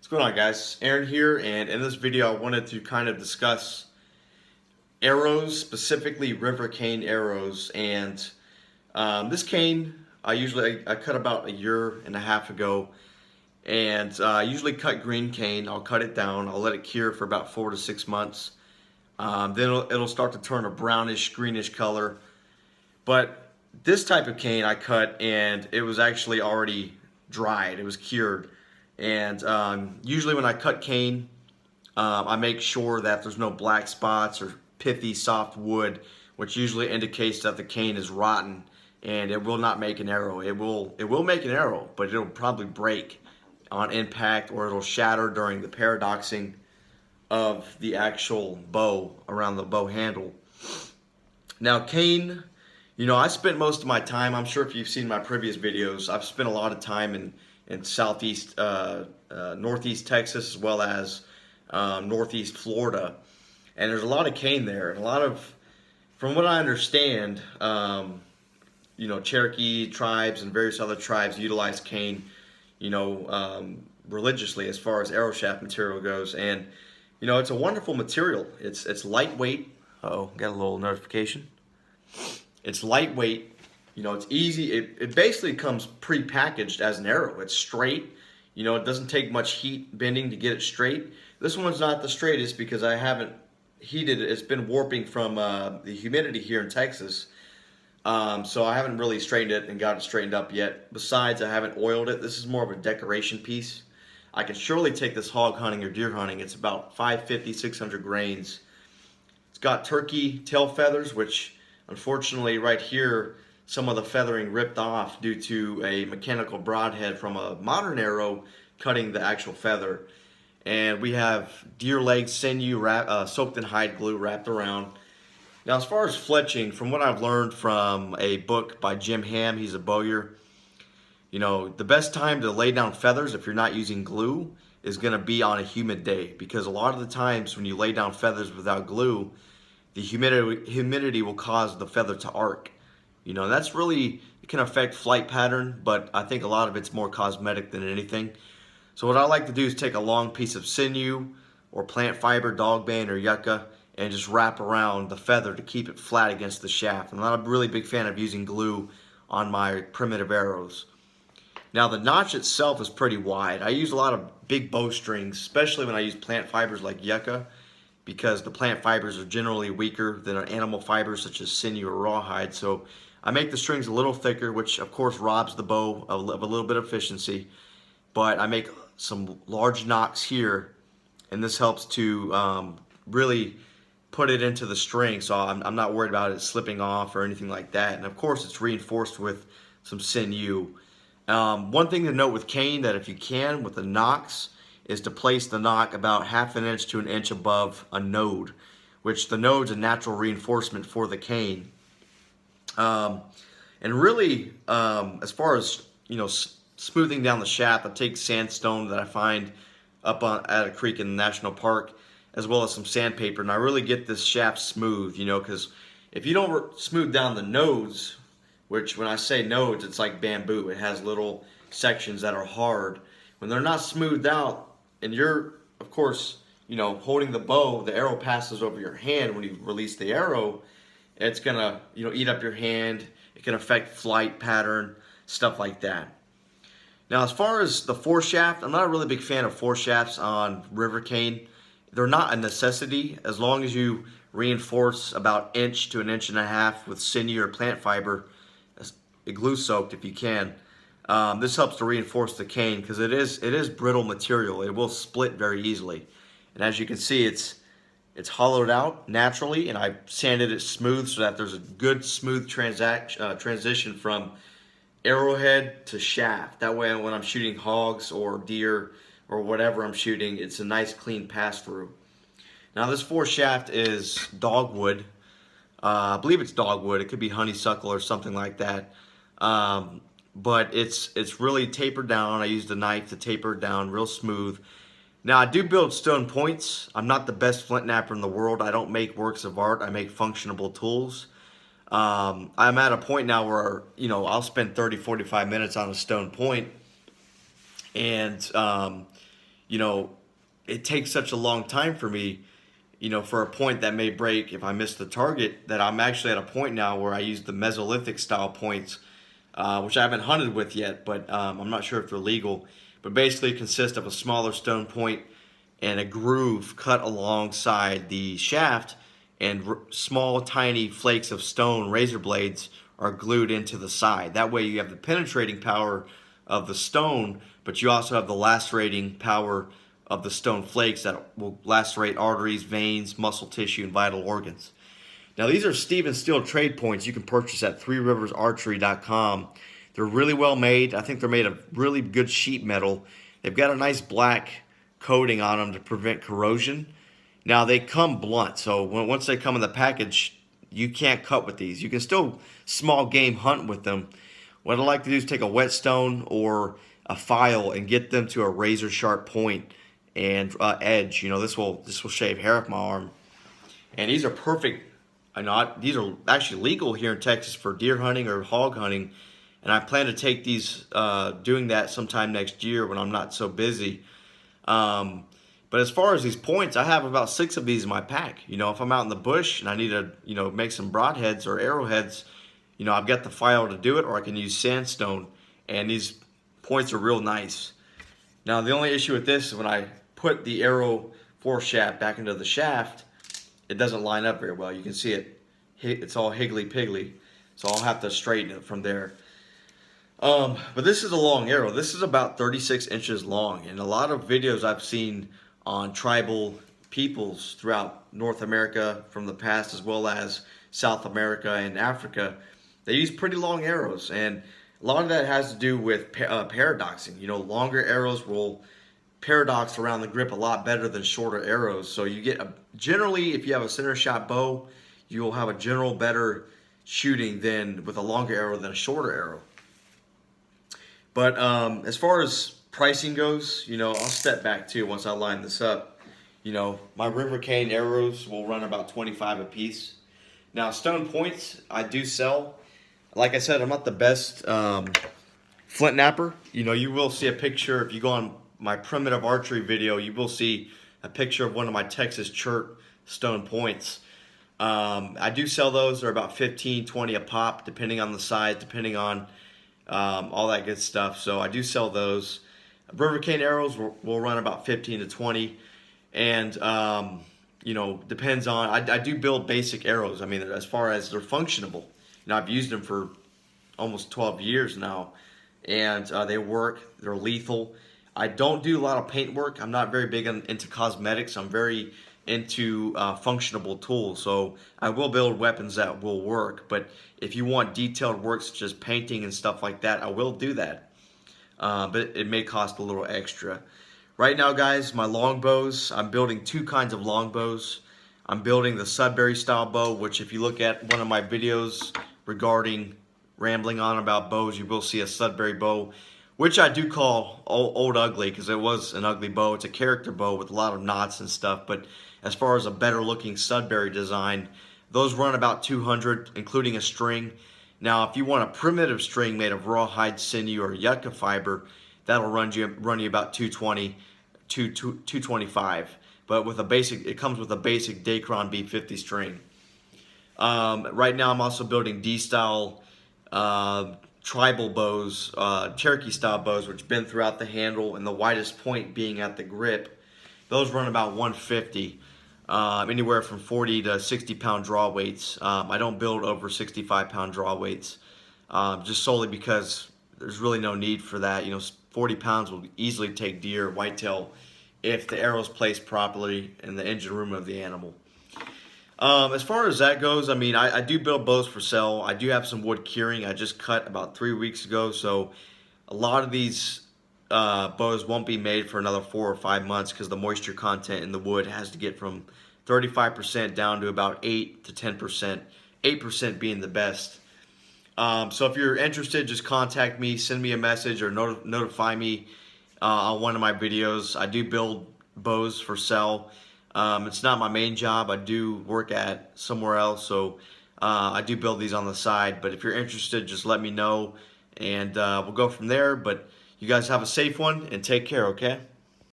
What's going on, guys? Aaron here, and in this video I wanted to kind of discuss arrows, specifically river cane arrows. And this cane I cut about a year and a half ago, and I usually cut green cane. I'll cut it down, I'll let it cure for about 4 to 6 months. Then it'll start to turn a brownish greenish color. But this type of cane I cut, and it was actually already dried, it was cured. And usually when I cut cane, I make sure that there's no black spots or pithy soft wood, which usually indicates that the cane is rotten and it will not make an arrow. It will make an arrow, but it'll probably break on impact, or it'll shatter during the paradoxing of the actual bow around the bow handle. Now cane, I spent most of my time, I'm sure if you've seen my previous videos, I've spent a lot of time in southeast, northeast Texas, as well as northeast Florida, and there's a lot of cane there, and a lot of, from what I understand, Cherokee tribes and various other tribes utilize cane, religiously as far as arrow shaft material goes. And it's a wonderful material. It's lightweight. Uh-oh, got a little notification. It's lightweight. It's easy. It basically comes pre-packaged as an arrow. It's straight. It doesn't take much heat bending to get it straight. This one's not the straightest because I haven't heated it. It's been warping from the humidity here in Texas. So I haven't really straightened it and got it straightened up yet. Besides, I haven't oiled it. This is more of a decoration piece. I can surely take this hog hunting or deer hunting. It's about 550, 600 grains. It's got turkey tail feathers, which unfortunately right here, some of the feathering ripped off due to a mechanical broadhead from a modern arrow cutting the actual feather. And we have deer leg sinew soaked in hide glue wrapped around. Now, as far as fletching, from what I've learned from a book by Jim Ham, he's a bowyer, the best time to lay down feathers if you're not using glue is going to be on a humid day, because a lot of the times when you lay down feathers without glue, the humidity will cause the feather to arc. That's really, it can affect flight pattern, but I think a lot of it's more cosmetic than anything. So what I like to do is take a long piece of sinew or plant fiber, dog bane or yucca, and just wrap around the feather to keep it flat against the shaft. I'm not a really big fan of using glue on my primitive arrows. Now the notch itself is pretty wide. I use a lot of big bowstrings, especially when I use plant fibers like yucca, because the plant fibers are generally weaker than animal fibers such as sinew or rawhide. So I make the strings a little thicker, which of course robs the bow of a little bit of efficiency. But I make some large knocks here, and this helps to really put it into the string, so I'm not worried about it slipping off or anything like that. And of course it's reinforced with some sinew. One thing to note with cane, that if you can, with the nocks, is to place the nock about 1/2 inch to 1 inch above a node, which the node's a natural reinforcement for the cane. And really, as far as smoothing down the shaft, I take sandstone that I find up at a creek in the national park, as well as some sandpaper, and I really get this shaft smooth, because if you don't smooth down the nodes, which when I say nodes, it's like bamboo. It has little sections that are hard. When they're not smoothed out, and you're, of course, holding the bow, the arrow passes over your hand when you release the arrow, it's gonna, eat up your hand. It can affect flight pattern, stuff like that. Now, as far as the foreshaft, I'm not a really big fan of foreshafts on river cane. They're not a necessity, as long as you reinforce about 1 inch to 1.5 inches with sinew or plant fiber, glue soaked if you can. This helps to reinforce the cane, because it is brittle material. It will split very easily. And as you can see, it's hollowed out naturally, and I've sanded it smooth so that there's a good smooth transition from arrowhead to shaft. That way when I'm shooting hogs or deer or whatever I'm shooting, it's a nice clean pass through. Now this foreshaft is dogwood. I believe it's dogwood. It could be honeysuckle or something like that. But it's really tapered down. I used a knife to taper it down real smooth. Now I do build stone points. I'm not the best flint knapper in the world. I don't make works of art. I make functional tools. I'm at a point now where I'll spend 30-45 minutes on a stone point, and you know, it takes such a long time for me, you know, for a point that may break if I miss the target, that I'm actually at a point now where I use the Mesolithic style points, which I haven't hunted with yet, but I'm not sure if they're legal. But basically it consists of a smaller stone point and a groove cut alongside the shaft, and small tiny flakes of stone razor blades are glued into the side. That way you have the penetrating power of the stone, but you also have the lacerating power of the stone flakes that will lacerate arteries, veins, muscle tissue, and vital organs. Now these are Stephen Steele trade points you can purchase at threeriversarchery.com. They're really well made. I think they're made of really good sheet metal. They've got a nice black coating on them to prevent corrosion. Now they come blunt, so once they come in the package, you can't cut with these. You can still small game hunt with them. What I like to do is take a whetstone or a file and get them to a razor sharp point and edge. You know, this will shave hair off my arm. And these are perfect. These are actually legal here in Texas for deer hunting or hog hunting, and I plan to take these doing that sometime next year when I'm not so busy. But as far as these points, I have about 6 of these in my pack. You know, if I'm out in the bush and I need to, you know, make some broadheads or arrowheads, you know, I've got the file to do it, or I can use sandstone, and these points are real nice. Now, the only issue with this is when I put the arrow foreshaft back into the shaft, it doesn't line up very well. You can see it, it's all higgly-piggly, so I'll have to straighten it from there. But this is a long arrow. This is about 36 inches long, and a lot of videos I've seen on tribal peoples throughout North America from the past, as well as South America and Africa, they use pretty long arrows, and a lot of that has to do with paradoxing. You know, longer arrows will paradox around the grip a lot better than shorter arrows. So you get generally, if you have a center shot bow, you'll have a general better shooting than with a longer arrow than a shorter arrow. But as far as pricing goes, you know, I'll step back too once I line this up. You know, my River Cane arrows will run about $25 a piece. Now, stone points I do sell. Like I said, I'm not the best flint knapper. You know, you will see a picture if you go on my primitive archery video. You will see a picture of one of my Texas chert stone points. I do sell those. They're about 15, 20 a pop, depending on the size, depending on all that good stuff. So I do sell those. River Cane arrows will run about 15 to 20, and you know, depends on. I do build basic arrows. I mean, as far as they're functionable, you know, I've used them for almost 12 years now, and they work. They're lethal. I don't do a lot of paint work. I'm not very big into cosmetics. I'm very into functionable tools. So I will build weapons that will work. But if you want detailed work such as painting and stuff like that, I will do that. But it may cost a little extra. Right now, guys, my longbows, I'm building 2 kinds of longbows. I'm building the Sudbury style bow, which if you look at one of my videos regarding rambling on about bows, you will see a Sudbury bow, which I do call Old Ugly because it was an ugly bow. It's a character bow with a lot of knots and stuff, but as far as a better looking Sudbury design, those run about 200, including a string. Now, if you want a primitive string made of rawhide, sinew, or yucca fiber, that'll run you about 220, 225. But with a basic, it comes with a basic Dacron B50 string. Right now, I'm also building D-style tribal bows, Cherokee style bows, which bend throughout the handle, and the widest point being at the grip. Those run about 150, anywhere from 40 to 60 pound draw weights. I don't build over 65 pound draw weights, just solely because there's really no need for that. You know, 40 pounds will easily take deer, whitetail, if the arrow's placed properly in the engine room of the animal. As far as that goes, I mean, I do build bows for sale. I do have some wood curing. I just cut about 3 weeks ago, so a lot of these bows won't be made for another 4 or 5 months because the moisture content in the wood has to get from 35% down to about 8 to 10%, 8% being the best. So if you're interested, just contact me, send me a message, or notify me on one of my videos. I do build bows for sale. It's not my main job. I do work at somewhere else, so I do build these on the side. But if you're interested, just let me know, and we'll go from there. But you guys have a safe one, and take care, okay?